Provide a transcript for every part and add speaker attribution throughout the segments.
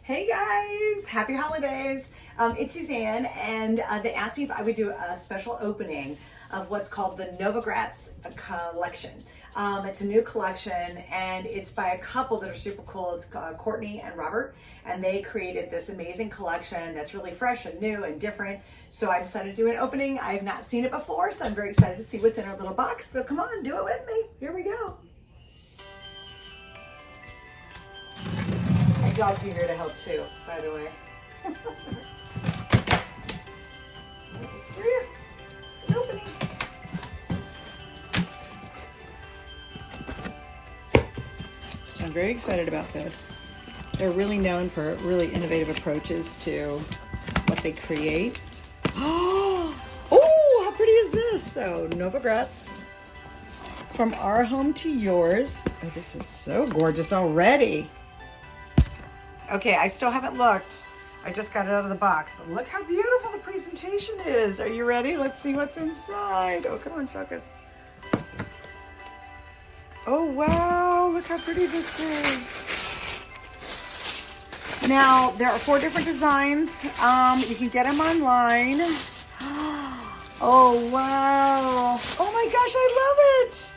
Speaker 1: Hey guys, happy holidays. It's Suzanne, and they asked me if I would do a special opening of what's called the Novogratz collection. It's a new collection, and it's by a couple that are super cool. It's Courtney and Robert, and they created this amazing collection that's really fresh and new and different. So I decided to do an opening. I have not seen it before, so I'm very excited to see what's in our little box. So come on, do it with me. Here we go. My dogs are here to help too, by the way. It's for you. It's an opening. So I'm very excited about this. They're really known for really innovative approaches to what they create. Oh, how pretty is this? So Novogratz, from our home to yours. Oh, this is so gorgeous already. Okay, I still haven't looked. I just got it out of the box, but look how beautiful the presentation is. Are you ready? Let's see what's inside. Oh, come on, focus. Oh, wow, look how pretty this is. Now, there are 4 different designs. You can get them online. Oh, wow. Oh my gosh, I love it.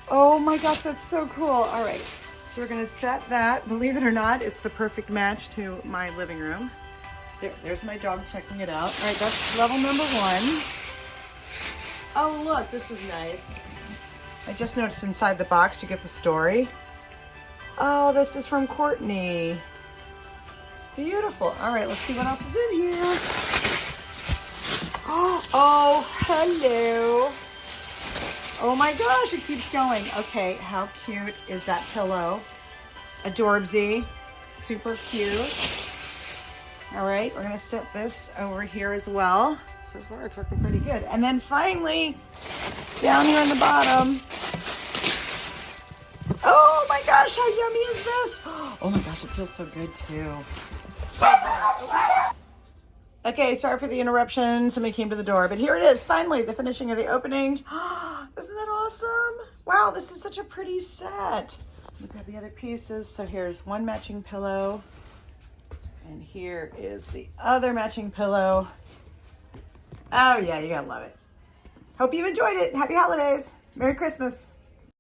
Speaker 1: Oh my gosh, that's so cool. All right. So we're gonna set that. Believe it or not, it's the perfect match to my living room. There's my dog checking it out. All right, that's level number 1. Oh, look, this is nice. I just noticed inside the box you get the story. Oh, this is from Courtney. Beautiful. All right, let's see what else is in here. Oh, hello. Oh my gosh, it keeps going. Okay, how cute is that pillow? Adorbsy, super cute. All right, we're gonna set this over here as well. So far it's working pretty good. And then finally, down here on the bottom. Oh my gosh, how yummy is this? Oh my gosh, it feels so good too. Okay, sorry for the interruption. Somebody came to the door, but here it is, finally, the finishing of the opening. Isn't that awesome? Wow, this is such a pretty set. Look at the other pieces. So here's one matching pillow, and here is the other matching pillow. Oh yeah, you gotta love it. Hope you enjoyed it. Happy holidays. Merry Christmas.